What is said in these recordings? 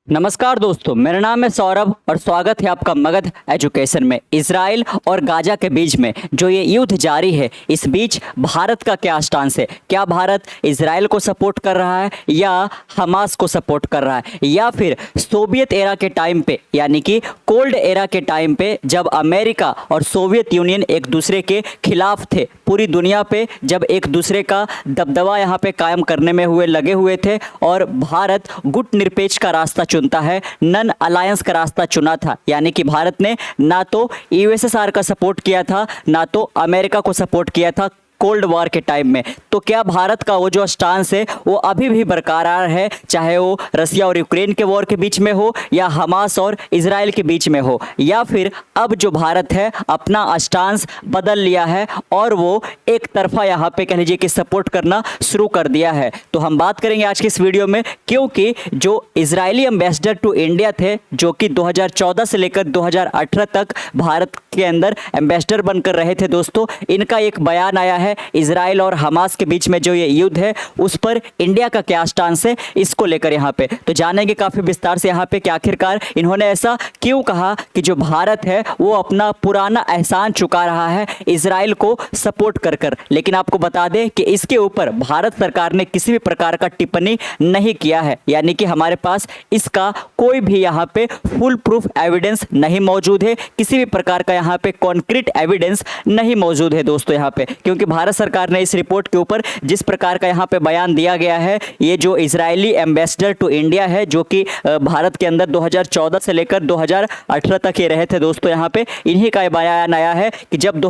नमस्कार दोस्तों, मेरा नाम है सौरभ और स्वागत है आपका मगध एजुकेशन में। इजराइल और गाजा के बीच में जो ये युद्ध जारी है, इस बीच भारत का क्या स्टांस है? क्या भारत इजराइल को सपोर्ट कर रहा है या हमास को सपोर्ट कर रहा है, या फिर सोवियत एरा के टाइम पे यानी कि कोल्ड एरा के टाइम पे जब अमेरिका और सोवियत यूनियन एक दूसरे के खिलाफ थे, पूरी दुनिया पे जब एक दूसरे का दबदबा यहाँ पे कायम करने में लगे हुए थे और भारत गुट निरपेक्ष का रास्ता चुनता है, नन अलायंस का रास्ता चुना था। यानी कि भारत ने ना तो यूएसएसआर का सपोर्ट किया था, ना तो अमेरिका को सपोर्ट किया था कोल्ड वॉर के टाइम में। तो क्या भारत का वो जो स्टांस है वो अभी भी बरकरार है, चाहे वो रसिया और यूक्रेन के वॉर के बीच में हो या हमास और इजराइल के बीच में हो, या फिर अब जो भारत है अपना स्टांस बदल लिया है और वो एक तरफा यहाँ पे कह लीजिए कि सपोर्ट करना शुरू कर दिया है? तो हम बात करेंगे आज की इस वीडियो में, क्योंकि जो इजरायली एम्बेसडर टू इंडिया थे, जो कि 2014 से लेकर 2018 तक भारत के अंदर एम्बेसडर बनकर रहे थे दोस्तों, इनका एक बयान आया है इजराइल और हमास के बीच में जो ये युद्ध है उस पर इंडिया का क्या स्टांस है, इसको लेकर यहाँ पे तो जानेंगे काफी विस्तार से यहाँ पे कि आखिरकार इन्होंने ऐसा क्यों कहा कि जो भारत है वो अपना पुराना एहसान चुका रहा है इजराइल को सपोर्ट कर कर। लेकिन आपको बता दें कि इसके ऊपर भारत सरकार ने किसी भी प्रकार का टिप्पणी नहीं किया है, यानी कि हमारे पास इसका कोई भी यहाँ पे फुल प्रूफ एविडेंस नहीं मौजूद है, किसी भी प्रकार का यहाँ पे कॉन्क्रीट एविडेंस नहीं मौजूद है दोस्तों यहाँ पे। क्योंकि भारत सरकार ने इस रिपोर्ट के ऊपर जिस प्रकार का यहाँ पे बयान दिया गया है, ये जो इजरायली एम्बेसडर टू इंडिया है, जो कि भारत के अंदर 2014 से लेकर 2018 तक ये रहे थे दोस्तों, यहाँ पे इन्हीं का बयान आया है कि जब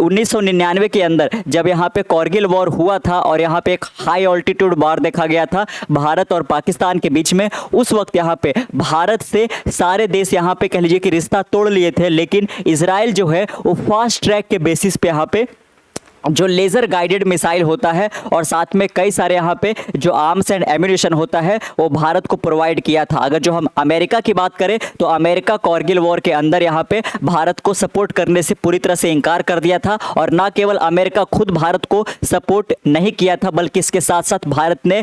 1999 के अंदर जब यहाँ पे कारगिल वॉर हुआ था और यहाँ पे एक हाई ऑल्टीट्यूड वार देखा गया था भारत और पाकिस्तान के बीच में, उस वक्त यहाँ पे भारत से सारे देश यहाँ पे कह लीजिए कि रिश्ता तोड़ लिए थे, लेकिन इजराइल जो है वो फास्ट ट्रैक के बेसिस पे यहाँ पे जो लेज़र गाइडेड मिसाइल होता है और साथ में कई सारे यहाँ पे जो आर्म्स एंड एम्यूनिशन होता है वो भारत को प्रोवाइड किया था। अगर जो हम अमेरिका की बात करें तो अमेरिका कारगिल वॉर के अंदर यहाँ पे भारत को सपोर्ट करने से पूरी तरह से इनकार कर दिया था, और ना केवल अमेरिका खुद भारत को सपोर्ट नहीं किया था, बल्कि इसके साथ साथ भारत ने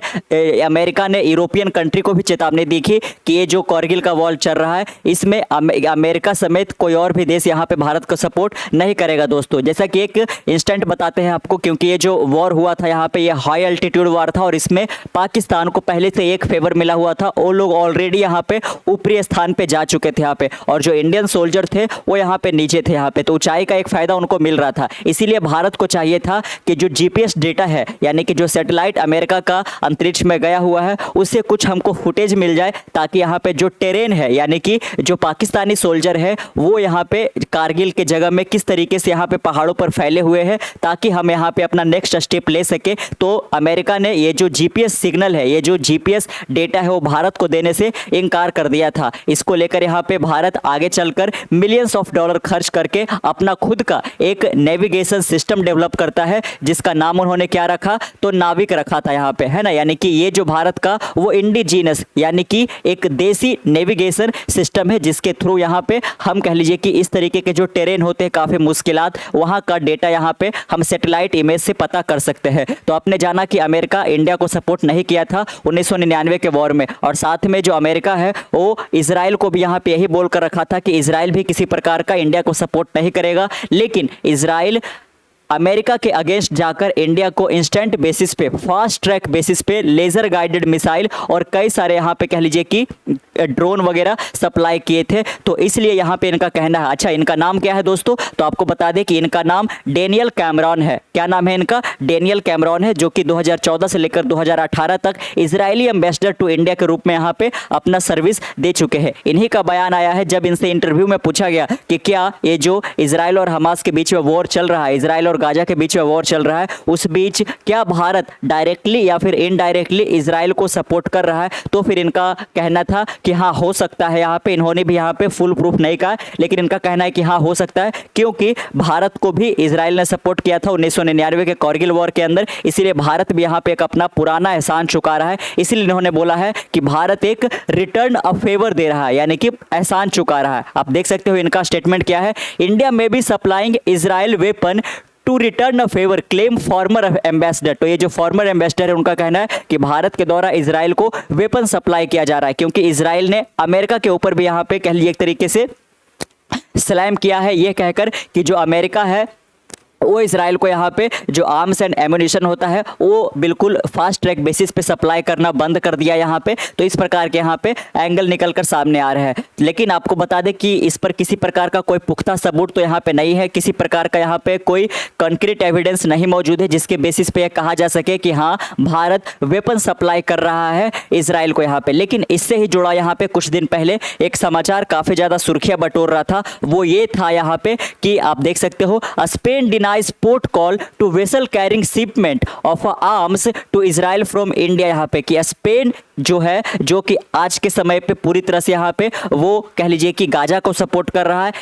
अमेरिका ने यूरोपियन कंट्री को भी चेतावनी दी थी कि ये जो कारगिल का वॉर चल रहा है इसमें अमेरिका समेत कोई और भी देश यहाँ पे भारत को सपोर्ट नहीं करेगा दोस्तों। जैसा कि एक इंस्टेंट बताते हैं आपको, क्योंकि ये जो वॉर हुआ था यहाँ पे ये हाई अल्टीट्यूड वॉर था और इसमें पाकिस्तान को पहले से एक फेवर मिला हुआ था, वो लोग ऑलरेडी यहाँ पे ऊपरी स्थान पे जा चुके थे यहाँ पे, और जो इंडियन सोल्जर थे वो यहाँ पे नीचे थे यहाँ पे, तो ऊंचाई का एक फायदा उनको मिल रहा था। इसीलिए भारत को चाहिए था कि जो जीपीएस डेटा है, यानी कि जो सैटेलाइट अमेरिका का अंतरिक्ष में गया हुआ है, उससे कुछ हमको फुटेज मिल जाए, ताकि यहाँ पे जो टेरेन है, यानी कि जो पाकिस्तानी सोल्जर है वो यहाँ पे कारगिल के जगह में किस तरीके से यहाँ पे पहाड़ों पर फैले हुए हैं, ताकि हम यहाँ पे अपना नेक्स्ट स्टेप ले सके। तो अमेरिका ने ये जो जीपीएस सिग्नल है, ये जो जीपीएस डेटा है वो भारत को देने से इनकार कर दिया था। इसको लेकर यहाँ पे भारत आगे चलकर मिलियंस ऑफ डॉलर खर्च करके अपना खुद का एक नेविगेशन सिस्टम डेवलप करता है, जिसका नाम उन्होंने क्या रखा, तो नाविक रखा था यहाँ पे, है ना। यानी कि ये जो भारत का वो इंडिजीनस यानी कि एक देसी नेविगेशन सिस्टम है, जिसके थ्रू यहाँ पे हम कह लीजिए कि इस तरीके के जो टेरेन होते हैं काफी मुश्किलात, वहाँ का डेटा यहाँ पे हम सैटेलाइट इमेज से पता कर सकते हैं। तो आपने जाना कि अमेरिका इंडिया को सपोर्ट नहीं किया था 1999 के वॉर में, और साथ में जो अमेरिका है वो इजराइल को भी यहाँ पे यही बोलकर रखा था कि इजराइल भी किसी प्रकार का इंडिया को सपोर्ट नहीं करेगा। लेकिन इजराइल अमेरिका के अगेंस्ट जाकर इंडिया को इंस्टेंट बेसिस पे, फास्ट ट्रैक बेसिस पे लेजर गाइडेड मिसाइल और कई सारे यहाँ पे कह लीजिए कि ड्रोन वगैरह सप्लाई किए थे। तो इसलिए यहाँ पे इनका कहना है। अच्छा, इनका नाम क्या है दोस्तों? तो आपको बता दें कि इनका नाम डेनियल कैमरॉन है। क्या नाम है इनका? डेनियल कैमरॉन है, जो कि 2014 से लेकर 2018 तक इजरायली एम्बेसडर टू इंडिया के रूप में यहाँ पे अपना सर्विस दे चुके हैं। इन्हीं का बयान आया है जब इनसे इंटरव्यू में पूछा गया कि क्या ये जो इजराइल और हमास के बीच में वॉर चल रहा है, इजराइल और गाजा के बीच में वॉर चल रहा है, उस बीच क्या भारत डायरेक्टली या फिर इनडायरेक्टली इजराइल को सपोर्ट कर रहा है? तो फिर इनका कहना था कि हाँ हो सकता है। यहाँ पे इन्होंने भी यहाँ पे फुल प्रूफ नहीं कहा, लेकिन इनका कहना है कि हाँ हो सकता है, क्योंकि भारत को भी इजराइल ने सपोर्ट किया था 1999 के कारगिल वॉर के अंदर। इसीलिए भारत भी यहाँ पे एक अपना पुराना एहसान चुका रहा है। इसीलिए इन्होंने बोला है कि भारत एक रिटर्न ऑफ फेवर दे रहा है, यानी कि एहसान चुका रहा है। आप देख सकते हो इनका स्टेटमेंट क्या है। इंडिया में भी supplying Israel weapon to return a favour claim former ambassador. तो ये जो फॉर्मर एम्बेसडर है उनका कहना है कि भारत के द्वारा इजराइल को वेपन सप्लाई किया जा रहा है, क्योंकि इजराइल ने अमेरिका के ऊपर भी यहाँ पे कह लीजिए एक तरीके से स्लैम किया है, ये कहकर कि जो अमेरिका है वो इजराइल को यहाँ पे जो आर्म्स एंड एमुनिशन होता है वो बिल्कुल फास्ट ट्रैक बेसिस पे सप्लाई करना बंद कर दिया यहाँ पे। तो इस प्रकार के यहाँ पे एंगल निकलकर सामने आ रहा है, लेकिन आपको बता दें कि इस पर किसी प्रकार का कोई पुख्ता सबूत तो यहाँ पे नहीं है, किसी प्रकार का यहाँ पे कोई कंक्रीट एविडेंस नहीं मौजूद है जिसके बेसिस पे कहा जा सके कि हाँ भारत वेपन सप्लाई कर रहा है इजराइल को यहाँ पे। लेकिन इससे ही जुड़ा यहाँ पे कुछ दिन पहले एक समाचार काफ़ी ज़्यादा सुर्खियाँ बटोर रहा था, वो ये था यहाँ पे कि आप देख सकते हो Spain denies port call to vessel carrying shipment of arms to Israel from India. यहाँ पे कि स्पेन जो है जो कि आज के समय पे पूरी तरह से यहाँ पे वो कह लीजिए कि गाजा को सपोर्ट कर रहा है,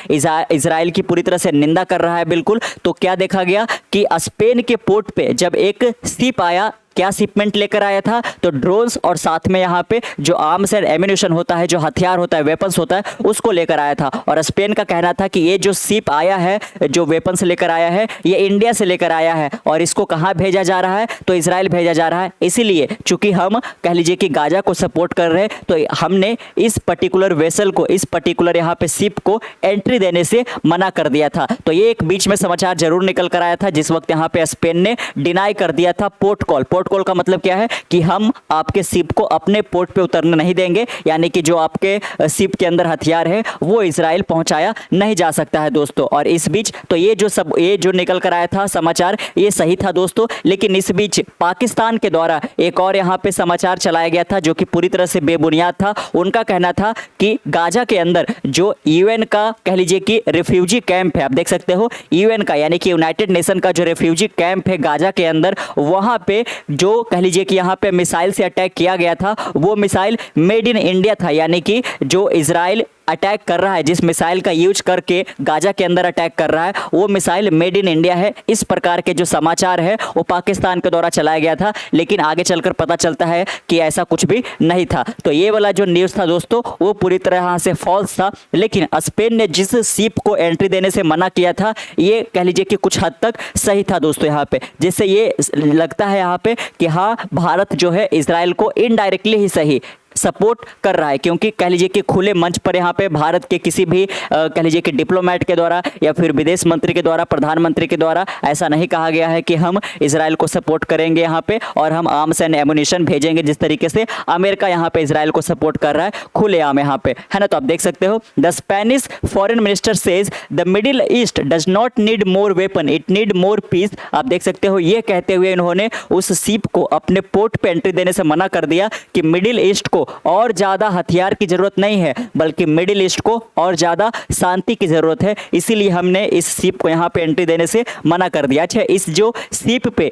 इजराइल की पूरी तरह से निंदा कर रहा है बिल्कुल। तो क्या देखा गया कि स्पेन के पोर्ट पे जब एक शिप आया, क्या शिपमेंट लेकर आया था, तो ड्रोन्स और साथ में यहाँ पे जो आर्म्स एंड एम्यूनिशन होता है, जो हथियार होता है, वेपन्स होता है, उसको लेकर आया था। और स्पेन का कहना था कि ये जो शिप आया है, जो वेपन्स लेकर आया है, ये इंडिया से लेकर आया है और इसको कहाँ भेजा जा रहा है, तो इजराइल भेजा जा रहा है। इसीलिए चूंकि हम कह लीजिए कि गाजा को सपोर्ट कर रहे हैं, तो हमने इस पर्टिकुलर वेसल को, इस पर्टिकुलर यहाँ पे शिप को एंट्री देने से मना कर दिया था। तो ये एक बीच में समाचार जरूर निकल कर आया था जिस वक्त यहाँ पे स्पेन ने डिनाई कर दिया था पोर्ट कॉल। पोर्ट कॉल का मतलब क्या है कि हम आपके शिप को अपने पोर्ट पे उतरने नहीं देंगे, यानी कि जो आपके शिप के अंदर हथियार है वो इजराइल पहुंचाया नहीं जा सकता है दोस्तों। और इस बीच तो ये जो निकल कर आया था समाचार, ये सही था दोस्तों। लेकिन इस बीच पाकिस्तान के द्वारा एक और यहाँ पे समाचार चलाया गया था जो कि पूरी तरह से बेबुनियाद था। उनका कहना था कि गाजा के अंदर जो यूएन का कह लीजिए कि रिफ्यूजी कैंप है, आप देख सकते हो यूएन का यानी कि यूनाइटेड नेशन का जो रिफ्यूजी कैंप है गाजा के अंदर, वहां पे जो कह लीजिए कि यहाँ पे मिसाइल से अटैक किया गया था, वो मिसाइल मेड इन इंडिया था, यानी कि जो इजराइल अटैक कर रहा है, जिस मिसाइल का यूज करके गाजा के अंदर अटैक कर रहा है, वो मिसाइल मेड इन इंडिया है। इस प्रकार के जो समाचार है वो पाकिस्तान के द्वारा चलाया गया था, लेकिन आगे चलकर पता चलता है कि ऐसा कुछ भी नहीं था। तो ये वाला जो न्यूज़ था दोस्तों वो पूरी तरह से फॉल्स था। लेकिन स्पेन ने जिस शिप को एंट्री देने से मना किया था, ये कह लीजिए कि कुछ हद तक सही था दोस्तों यहाँ पे, जिससे ये लगता है यहाँ पे कि हाँ भारत जो है इजराइल को इनडायरेक्टली ही सही सपोर्ट कर रहा है, क्योंकि कह लीजिए कि खुले मंच पर यहाँ पे भारत के किसी भी कह लीजिए कि डिप्लोमेट के द्वारा या फिर विदेश मंत्री के द्वारा, प्रधानमंत्री के द्वारा ऐसा नहीं कहा गया है कि हम इजराइल को सपोर्ट करेंगे यहाँ पे और हम आर्म्स एंड एमुनिशन भेजेंगे, जिस तरीके से अमेरिका यहाँ पे इजराइल को सपोर्ट कर रहा है खुलेआम यहाँ पे, है ना। तो आप देख सकते हो the Spanish foreign minister says the Middle East does not need more weapon, it need more peace. आप देख सकते हो ये कहते हुए इन्होंने उस शिप को अपने पोर्ट पे एंट्री देने से मना कर दिया कि मिडिल ईस्ट को और ज्यादा हथियार की जरूरत नहीं है, बल्कि मिडिल ईस्ट को और ज्यादा शांति की जरूरत है, इसीलिए हमने इस शिप को यहाँ पे एंट्री देने से मना कर दिया। अच्छा, इस जो शिप पे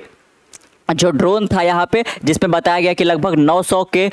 जो ड्रोन था यहाँ पे जिसमें बताया गया कि लगभग 900 के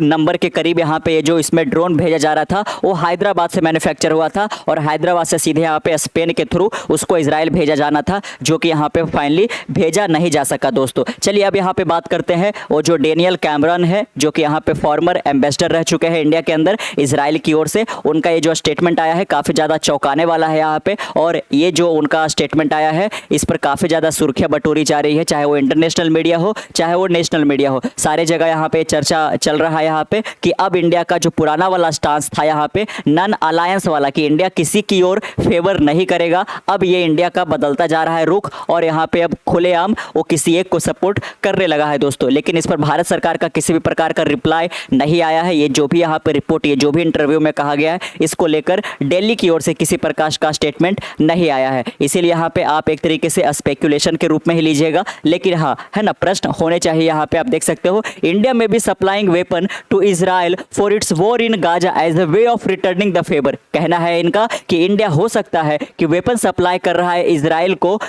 नंबर के करीब यहाँ पे जो इसमें ड्रोन भेजा जा रहा था वो हैदराबाद से मैन्युफैक्चर हुआ था और हैदराबाद से सीधे यहाँ पे स्पेन के थ्रू उसको इजराइल भेजा जाना था, जो कि यहाँ पे फाइनली भेजा नहीं जा सका दोस्तों। चलिए अब यहाँ पे बात करते हैं वो जो डेनियल कैमरन है, जो कि यहाँ पे फॉर्मर एम्बेसडर रह चुके हैं इंडिया के अंदर इजराइल की ओर से। उनका ये जो स्टेटमेंट आया है काफ़ी ज़्यादा चौंकाने वाला है यहाँ पे, और ये जो उनका स्टेटमेंट आया है इस पर काफ़ी ज़्यादा सुर्खियाँ बटोरी जा रही है, चाहे वो इंटरनेशनल मीडिया हो चाहे वो नेशनल मीडिया हो, सारे जगह यहाँ पे चर्चा चल रहा है यहाँ पे कि अब इंडिया का जो पुराना वाला स्टांस था यहाँ पे नन अलायंस वाला, कि इंडिया किसी की ओर फेवर नहीं करेगा, अब ये इंडिया का बदलता जा रहा है रुख और यहाँ पे अब खुलेआम वो किसी एक को सपोर्ट करने लगा है दोस्तों। लेकिन इस पर भारत सरकार का किसी भी प्रकार का रिप्लाई नहीं आया है। ये जो भी यहाँ पे रिपोर्ट, ये जो भी इंटरव्यू में कहा गया है, इसको लेकर दिल्ली की ओर से किसी प्रकार का स्टेटमेंट नहीं आया है। इसीलिए यहाँ पे आप एक तरीके से स्पेकुलेशन के रूप में ही लीजिएगा, लेकिन हाँ है ना, प्रश्न होने चाहिए यहाँ पे। आप देख सकते हो इंडिया में भी supplying weapon to Israel for its war in Gaza as a way of returning the favour. कहना है इनका कि इंडिया हो सकता है कि वेपन सप्लाई कर रहा है इजराइल को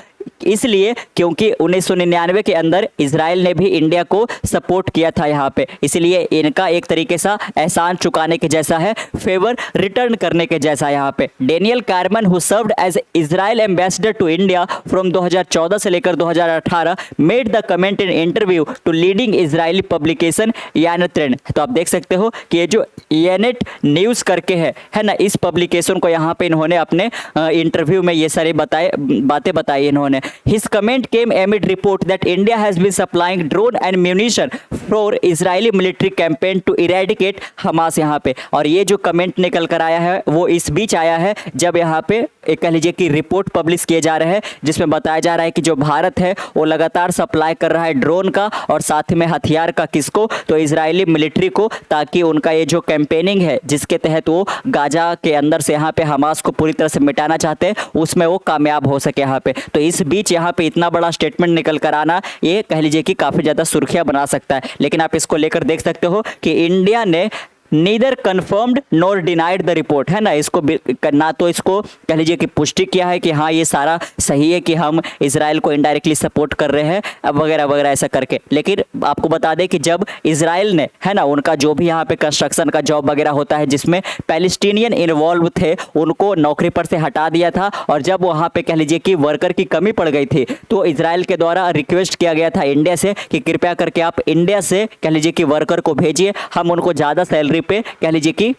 इसलिए क्योंकि 1999 के अंदर इजराइल ने भी इंडिया को सपोर्ट किया था यहाँ पे, इसलिए इनका एक तरीके से एहसान चुकाने के जैसा है, फेवर रिटर्न करने के जैसा यहाँ पे। Daniel Carmon who served as Israel ambassador to India from 2014 से लेकर 2018 made the comment in interview to leading Israeli publication Ynet trend. तो आप देख सकते हो कि ये जो यानेट न्यूज़ करके है ना, इस पब्लिकेशन को यहाँ पे इन्होंने अपने इंटरव्यू में ये सारी बातें बताई इन्होंने। His comment came amid report that India has been supplying drone and munition for Israeli military campaign to eradicate Hamas यहाँ पे। और ये जो कमेंट निकल कर आया है वो इस बीच आया है जब यहाँ पे कह लीजिए कि रिपोर्ट पब्लिश किए जा रहे हैं जिसमें बताया जा रहा है कि जो भारत है वो लगातार सप्लाई कर रहा है ड्रोन का और साथ में हथियार का, किसको, तो इजरायली मिलिट्री को, ताकि उनका ये जो कैंपेनिंग है जिसके तहत वो गाजा के अंदर से यहाँ पे हमास को पूरी तरह से मिटाना चाहते हैं उसमें वो कामयाब हो सके यहाँ पे। तो इस बीच यहाँ पे इतना बड़ा स्टेटमेंट निकल कर आना ये कह लीजिए कि काफ़ी ज़्यादा सुर्खियाँ बना सकता है। लेकिन आप इसको लेकर देख सकते हो कि इंडिया ने neither confirmed nor denied the report, है ना, इसको ना तो इसको कह लीजिए कि पुष्टि किया है कि हाँ ये सारा सही है कि हम इजराइल को इनडायरेक्टली सपोर्ट कर रहे हैं वगैरह वगैरह ऐसा करके। लेकिन आपको बता दें कि जब इजराइल ने, है ना, उनका जो भी यहाँ पे कंस्ट्रक्शन का जॉब वगैरह होता है जिसमें पैलेस्टीनियन इन्वॉल्व थे उनको नौकरी पर से हटा दिया था और जब वहाँ पे कह लीजिए कि वर्कर की कमी पड़ गई थी तो इजराइल के द्वारा रिक्वेस्ट किया गया था इंडिया से कि कृपया करके आप इंडिया से कह लीजिए कि वर्कर को भेजिए, हम उनको ज़्यादा सैलरी पे कह लीजिए कि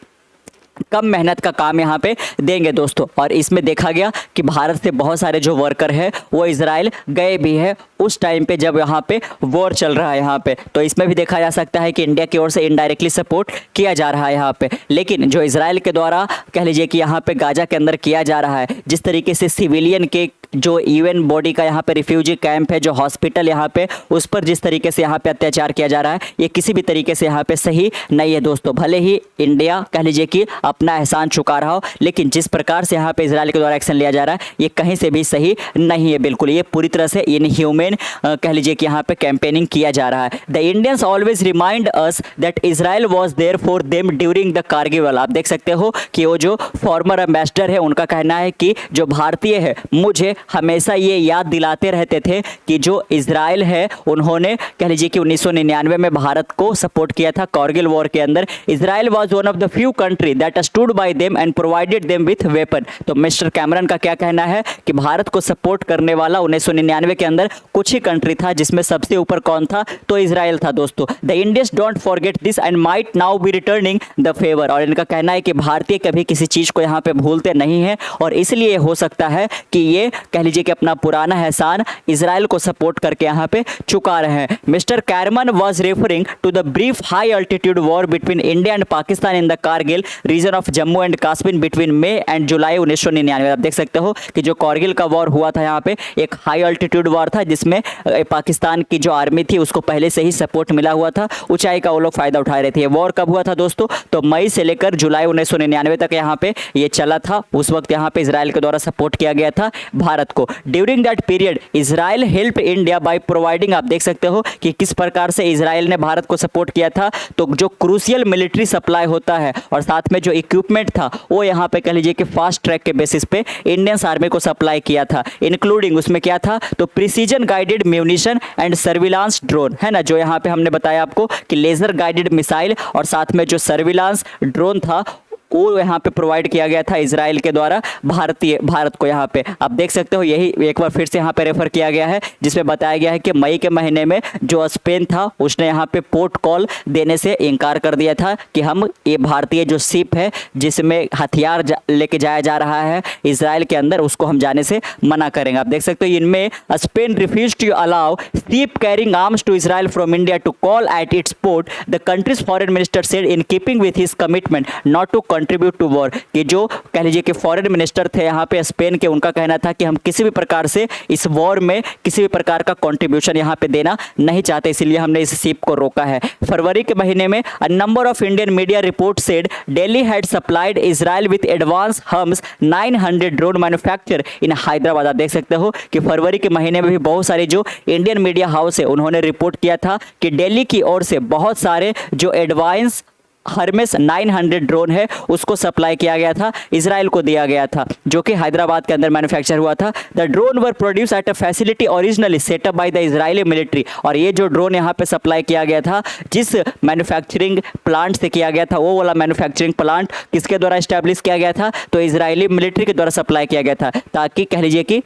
कम मेहनत का काम यहाँ पे देंगे दोस्तों। और इसमें देखा गया कि भारत से बहुत सारे जो वर्कर है वो इजराइल गए भी है उस टाइम पे जब यहाँ पे वॉर चल रहा है यहाँ पे। तो इसमें भी देखा जा सकता है कि इंडिया की ओर से इनडायरेक्टली सपोर्ट किया जा रहा है यहाँ पे। लेकिन जो इजराइल के द्वारा कह लीजिए कि यहाँ पे गाजा के अंदर किया जा रहा है, जिस तरीके से सिविलियन के जो यूएन बॉडी का यहाँ पे रिफ्यूजी कैंप है, जो हॉस्पिटल यहाँ पे, उस पर जिस तरीके से यहाँ पे अत्याचार किया जा रहा है ये किसी भी तरीके से यहाँ पे सही नहीं है दोस्तों। भले ही इंडिया कह लीजिए कि अपना एहसान चुका रहा हो, लेकिन जिस प्रकार से यहाँ पे इजराइल के द्वारा एक्शन लिया जा रहा है ये कहीं से भी सही नहीं है बिल्कुल। ये पूरी तरह से इनह्यूमन कह लीजिए कि यहाँ पे कैंपेनिंग किया जा रहा है। The Indians always remind us that Israel was there for them during the Kargil war. आप देख सकते हो कि वो जो फॉर्मर एम्बेसडर है उनका कहना है कि जो भारतीय है मुझे हमेशा ये याद दिलाते रहते थे कि जो इजराइल है उन्होंने कह लीजिए कि 1999 में भारत को सपोर्ट किया था कारगिल वॉर के अंदर। Israel was one of the few country that stood by them and provided them with weapon. तो मिस्टर कैमरन का क्या कहना है कि भारत को सपोर्ट करने वाला 1999 के अंदर कुछ ही कंट्री था जिसमें सबसे ऊपर कौन था, तो इजराइल था दोस्तों। The Indians don't forget this and might now B returning the favour. और इनका कहना है कि भारतीय कभी किसी चीज को यहाँ पे भूलते नहीं है और इसलिए हो सकता है कि ये कह लीजिए कि अपना पुराना एहसान इजराइल को सपोर्ट करके यहाँ पे चुका रहे हैं। Mister Carmon was referring to the brief high altitude war between India and Pakistan in the Kargil region of Jammu and Kashmir between May and July 1999। आप देख सकते हो कि जो कारगिल का वॉर हुआ था यहाँ पे एक हाई अल्टीट्यूड वॉर था जिसमें पाकिस्तान की जो आर्मी थी उसको पहले से ही सपोर्ट मिला हुआ था, ऊंचाई का वो लोग फायदा उठा रहे थे। ये वॉर कब हुआ था दोस्तों, तो मई से लेकर जुलाई 1999 तक यहाँ पे ये चला था। उस वक्त यहाँ पे इजराइल के द्वारा सपोर्ट किया गया था भारत को। During that period Israel help India by providing, आप देख सकते हो कि किस प्रकार से इजराइल ने भारत को सपोर्ट किया था। तो जो क्रूशियल मिलिट्री सप्लाई होता है और साथ में जो इक्विपमेंट था वो यहाँ पे कह लीजिए कि फास्ट ट्रैक के बेसिस पे इंडियन आर्मी को सप्लाई किया था। इंक्लूडिंग उसमें क्या था, तो precision guided munition and surveillance drone, है ना, जो यहाँ पे हमने बताया आपको कि लेजर गाइडेड मिसाइल और साथ में जो सर्विलांस ड्रोन था वो यहाँ पे प्रोवाइड किया गया था इजराइल के द्वारा भारत को। यहाँ पे आप देख सकते हो यही एक बार फिर से यहाँ पे रेफर किया गया है जिसमें बताया गया है कि मई के महीने में जो स्पेन था उसने यहाँ पे पोर्ट कॉल देने से इनकार कर दिया था कि हम ये भारतीय जो शिप है जिसमें हथियार लेके जाया जा रहा है इजराइल के अंदर उसको हम जाने से मना करेंगे। आप देख सकते हो इनमें Spain refuse to allow ship carrying arms to Israel from India to call at its port. The country's foreign minister said in keeping with his commitment not to contribute to war, कि जो कह लीजिए कि foreign minister थे यहाँ पे Spain के, उनका कहना था कि हम किसी भी प्रकार से इस वॉर में किसी भी प्रकार का कंट्रीब्यूशन यहाँ पे देना नहीं चाहते, इसलिए हमने इस शिप को रोका है। फरवरी के महीने में a number of Indian media report said Delhi had supplied Israel with advance hums 900 drone manufacture इन हैदराबाद। आप देख सकते हो कि फरवरी के महीने में भी बहुत सारे जो इंडियन मीडिया हाउस है उन्होंने रिपोर्ट किया था कि दिल्ली की ओर से बहुत सारे जो एडवांस हर्मेस 900 ड्रोन है उसको सप्लाई किया गया था, इजराइल को दिया गया था, जो कि हैदराबाद के अंदर मैन्युफैक्चर हुआ था। The drone were produce at a facility originally setup bye the Israeli military. और ये जो ड्रोन यहाँ पे सप्लाई किया गया था जिस मैन्युफैक्चरिंग प्लांट से किया गया था वो वाला मैन्युफैक्चरिंग प्लांट किसके द्वारा इस्टेब्लिश किया गया था, तो इजरायली मिलिट्री के द्वारा सप्लाई किया गया था, ताकि कह लीजिए कि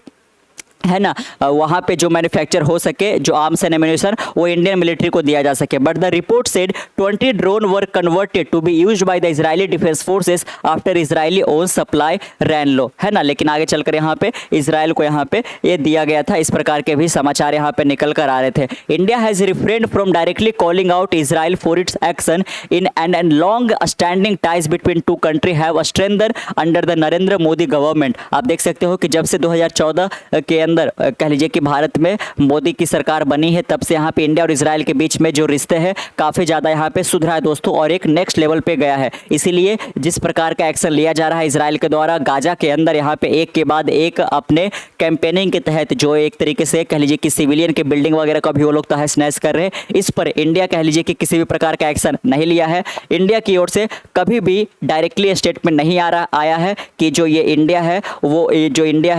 है ना, वहाँ पे जो मैन्युफैक्चर हो सके, जो आर्म्स एंड एम्यूनिशन, वो इंडियन मिलिट्री को दिया जा सके। But the report said 20 drone were converted to be used by the Israeli defence forces after Israeli own supply ran low, है ना। लेकिन आगे चलकर यहाँ पे इजराइल को यहाँ पे ये दिया गया था। इस प्रकार के भी समाचार यहाँ पे निकल कर आ रहे थे। India has refrained from directly calling out Israel for its action in and long standing ties between two country have strengthen under the Narendra Modi government. आप देख सकते हो कि जब से 2014 के अंदर कह लीजिए कि भारत में मोदी की सरकार बनी है, तब से यहाँ पे इंडिया और इजराइल के बीच में जो रिश्ते हैं काफ़ी ज़्यादा यहाँ पे सुधरा है दोस्तों, और एक नेक्स्ट लेवल पे गया है। इसीलिए जिस प्रकार का एक्शन लिया जा रहा है इजराइल के द्वारा गाजा के अंदर, यहाँ पे एक के बाद एक अपने कैंपेनिंग के तहत जो एक तरीके से कह लीजिए कि सिविलियन के बिल्डिंग वगैरह का भी वो लोग तहस नहस कर रहे हैं, इस पर इंडिया कह लीजिए कि किसी भी प्रकार का एक्शन नहीं लिया है। इंडिया की ओर से कभी भी डायरेक्टली स्टेटमेंट नहीं आया है कि जो ये इंडिया है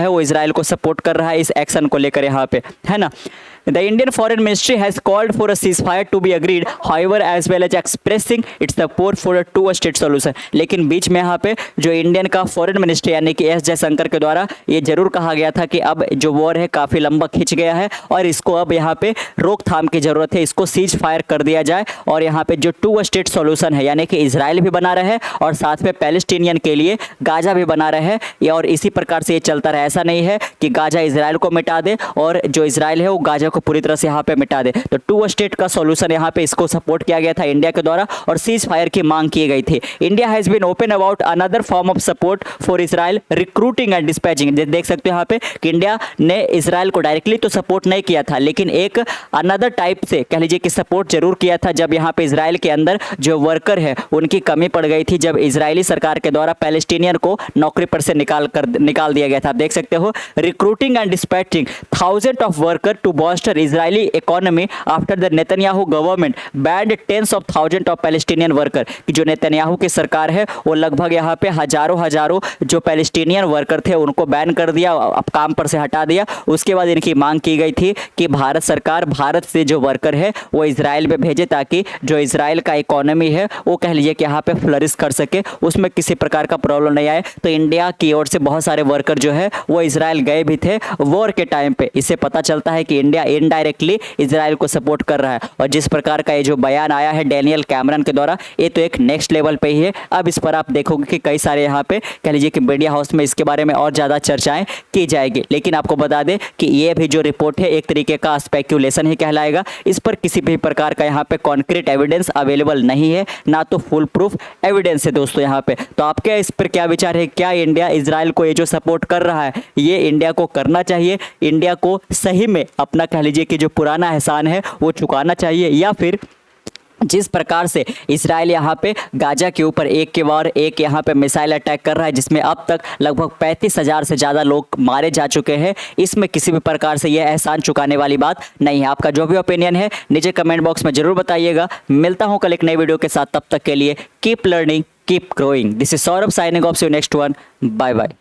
वो इजराइल को सपोर्ट कर रहा है इस एक्शन को लेकर यहाँ पे, है ना। The Indian Foreign Ministry has called for a ceasefire to be agreed, however, as well as expressing its support for a two-state solution. लेकिन बीच में यहाँ पे जो इंडियन का फॉरेन मिनिस्ट्री यानी कि एस जयशंकर के द्वारा ये जरूर कहा गया था कि अब जो वॉर है काफ़ी लंबा खिंच गया है और इसको अब यहाँ पे रोकथाम की ज़रूरत है, इसको सीज फायर कर दिया जाए और यहाँ पे जो टू स्टेट सॉल्यूशन है यानी कि इजराइल भी बना रहे और साथ में पैलेस्टीनियन के लिए गाजा भी बना रहे, और इसी प्रकार से ये चलता रहे। ऐसा नहीं है कि गाजा इजराइल को मिटा दे और जो इजराइल है वो गाजा को पूरी तरह से यहाँ पे मिटा दे। तो टू स्टेट का सॉल्यूशन यहाँ पे इसको सपोर्ट किया गया था इंडिया के द्वारा और सीज फायर की मांग की गई थी। India has been open about another form of support for Israel recruiting and dispatching. देख सकते हो यहाँ पे कि इंडिया ने इजराइल को डायरेक्टली तो सपोर्ट नहीं किया था, लेकिन एक अनदर टाइप से कह लीजिए कि सपोर्ट जरूर किया था जब यहाँ पे इजराइल के अंदर जो वर्कर है उनकी कमी पड़ गई थी, जब इजरायली सरकार के द्वारा पैलेस्टीनियन को नौकरी पर से निकाल दिया गया था। देख सकते हो recruiting and dispatching thousand of worker to booster Israeli economy after the Netanyahu government banned tens of thousands of Palestinian worker. कि जो नेतन्याहू की सरकार है वो लगभग यहाँ पे हजारों जो पैलेस्टीनियन वर्कर थे उनको बैन कर दिया, अब काम पर से हटा दिया। उसके बाद इनकी मांग की गई थी कि भारत सरकार भारत से जो वर्कर है वो इजराइल में भेजे ताकि जो इजराइल का इकोनॉमी है वो कह लीजिए कि यहाँ पे फ्लरिश कर सके, उसमें किसी प्रकार का प्रॉब्लम नहीं आए। तो इंडिया की ओर से बहुत सारे वर्कर जो है वो इजराइल गए भी थे वॉर के टाइम पे। इससे पता चलता है कि इंडिया इनडायरेक्टली इजराइल को सपोर्ट कर रहा है। और जिस प्रकार का ये जो बयान आया है डेनियल कैमरन के द्वारा, ये तो एक नेक्स्ट लेवल पे ही है। अब इस पर आप देखोगे कि कई सारे यहाँ पे कह लीजिए कि मीडिया हाउस में इसके बारे में और ज़्यादा चर्चाएं की जाएगी। लेकिन आपको बता दें कि ये भी जो रिपोर्ट है एक तरीके का स्पेक्यूलेशन ही कहलाएगा। इस पर किसी भी प्रकार का यहाँ पे कॉन्क्रीट एविडेंस अवेलेबल नहीं है, ना तो फुल प्रूफ एविडेंस है दोस्तों यहाँ पे। तो आपके इस पर क्या विचार है? क्या इंडिया इजराइल को ये जो सपोर्ट कर रहा है ये इंडिया को करना चाहिए? इंडिया को सही में अपना कह लीजिए कि जो पुराना एहसान है वो चुकाना चाहिए, या फिर जिस प्रकार से इजराइल यहाँ पे गाजा के ऊपर एक के बाद एक यहाँ पे मिसाइल अटैक कर रहा है जिसमें अब तक लगभग 35,000 से ज़्यादा लोग मारे जा चुके हैं, इसमें किसी भी प्रकार से यह एहसान चुकाने वाली बात नहीं है। आपका जो भी ओपिनियन है नीचे कमेंट बॉक्स में ज़रूर बताइएगा। मिलता हूँ कल एक नई वीडियो के साथ, तब तक के लिए keep learning keep growing. This is Saurabh signing off, see you next one, bye bye.